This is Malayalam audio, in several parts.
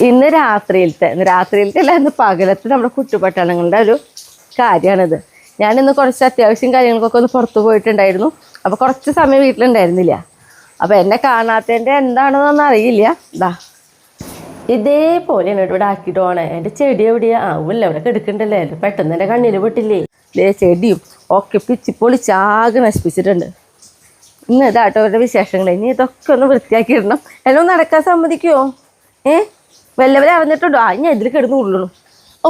ഇന്ന് രാത്രിയിലത്തെ അല്ല, ഇന്ന് പകലത്തെ നമ്മുടെ കുട്ടുപട്ടണങ്ങളുടെ ഒരു കാര്യമാണിത്. ഞാനിന്ന് കുറച്ച് അത്യാവശ്യം കാര്യങ്ങൾക്കൊക്കെ ഒന്ന് പുറത്തു പോയിട്ടുണ്ടായിരുന്നു. അപ്പോൾ കുറച്ച് സമയം വീട്ടിലുണ്ടായിരുന്നില്ല. അപ്പോൾ എന്നെ കാണാത്തതിൻ്റെ എന്താണെന്നൊന്നും അറിയില്ല. ഇതേപോലെയാണ് ഇവിടെ ആക്കിയിട്ട് പോണേ. എൻ്റെ ചെടി എവിടെയാ? ആവില്ല, അവിടെ കിടക്കണ്ടല്ലേ. എൻ്റെ പെട്ടെന്ന് എൻ്റെ കണ്ണിൽ പെട്ടില്ലേ. ചെടിയും ഒക്കെ പൊളിച്ചാകെ നശിപ്പിച്ചിട്ടുണ്ട്. ഇന്ന് ഇതാട്ടോ അവരുടെ വിശേഷങ്ങൾ. ഇനി ഇതൊക്കെ ഒന്ന് വൃത്തിയാക്കി ഇടണം. എല്ലാം നടക്കാൻ സമ്മതിക്കുമോ? വല്ലവരെ അറിഞ്ഞിട്ടുണ്ടോ? ഞാൻ ഇതിൽ കിടന്ന് ഉള്ളൂ. ഓ,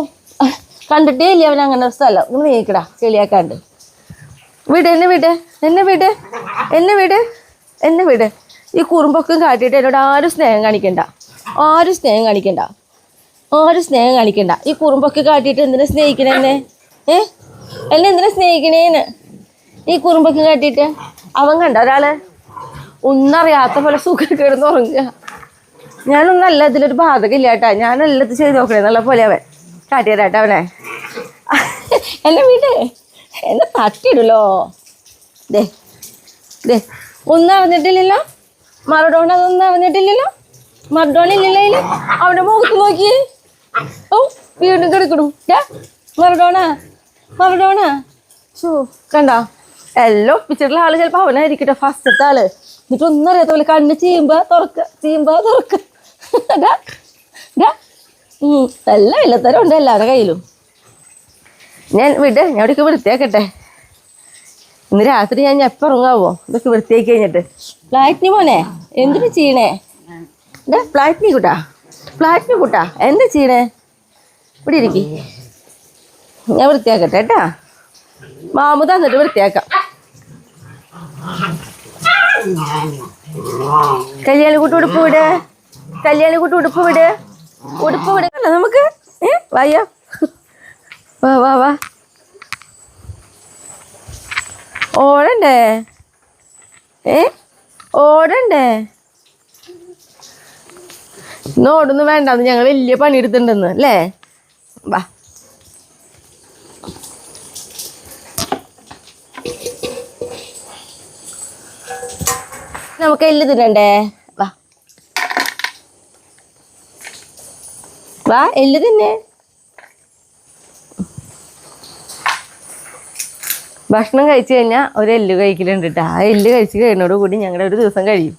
കണ്ടിട്ടേ ഇല്ല അവൻ അങ്ങനെ ഒരു സ്ഥലം. ഒന്ന് നീക്കടാ ചെളിയാക്കാണ്ട്. എന്നെ വിട്. ഈ കുറുമ്പൊക്കെ കാട്ടിയിട്ട് എന്നോട് ആരും സ്നേഹം കാണിക്കണ്ട. ഈ കുറുമ്പൊക്കെ കാട്ടിയിട്ട് എന്തിനാ സ്നേഹിക്കണേ എന്നെ? എന്നെ എന്തിനാ സ്നേഹിക്കണേന്ന്? ഈ കുറുമ്പൊക്കെ കാട്ടിയിട്ട് അവൻ കണ്ട ഒരാള് ഒന്നറിയാത്ത പോലെ സുഖം കിടന്ന് ഉറങ്ങുക. ഞാനൊന്നല്ല, ഇതിലൊരു ബാധകമില്ല കേട്ടാ. ഞാനല്ല ഇത് ചെയ്ത് നോക്കണേ എന്നുള്ള പോലെ അവൻ കാട്ടിയതാട്ടാ അവനെ. എന്നെ വീട് എന്നെ തട്ടിയിടല്ലോ. ഒന്നും അറിഞ്ഞിട്ടില്ലല്ലോ മറഡോണ. അതൊന്നും അറിഞ്ഞിട്ടില്ലല്ലോ. മറഡോണ ഇല്ലല്ലോ അതില്. അവൻ്റെ മുഖത്ത് നോക്കിയേ. ഓ, വീണ്ടും കിടക്കണു. മറഡോണ ഷോ കണ്ട. എല്ലാം ഒപ്പിച്ചിട്ടുള്ള ആള് ചിലപ്പോൾ അവനായിരിക്കട്ടെ ഫസ്റ്റത്തെ ആള്. എന്നിട്ട് ഒന്നും അറിയാത്ത പോലെ കണ്ണ് ചീയുമ്പോ തുറക്ക. എല്ലാം ഇല്ലത്തരം ഉണ്ട് എല്ലാവരുടെ കയ്യിലും. ഞാൻ ഇവിടേക്ക് വൃത്തിയാക്കട്ടെ. ഇന്ന് രാത്രി ഞാൻ എപ്പോൾ ഇറങ്ങാവോ ഇതൊക്കെ വൃത്തിയാക്കി കഴിഞ്ഞിട്ട്? ഫ്ലാറ്റിന് പോനെ എന്തിനു ചെയ്യണേ? ഫ്ലാറ്റിന് കൂട്ടാ എന്താ ചെയ്യണേ? ഇവിടെ ഇരിക്കി, ഞാൻ വൃത്തിയാക്കട്ടെ കേട്ടാ. മാമു തന്നിട്ട് വൃത്തിയാക്കാം. കല്യാണിക്കുട്ടി ഉടുപ്പ് വിട്. ഉടുപ്പ് വിടല്ല നമുക്ക്. വായ്യ വാ. ഓടണ്ടേ? ഇന്ന് ഓടൊന്നും വേണ്ടെന്ന് ഞങ്ങൾ വലിയ പണിയെടുത്തിട്ടുണ്ടെന്ന് അല്ലേ? വാ. നമുക്ക് എല്ല് തിന്നണ്ടേ? വാ എല്ല് തിന്നെ. ഭക്ഷണം കഴിച്ചു കഴിഞ്ഞാൽ ഒരു എല്ല് കഴിക്കലുണ്ട് കേട്ടോ. ആ എല്ല് കഴിച്ച് കഴിയുന്നതോടുകൂടി ഞങ്ങളുടെ ഒരു ദിവസം കഴിയും.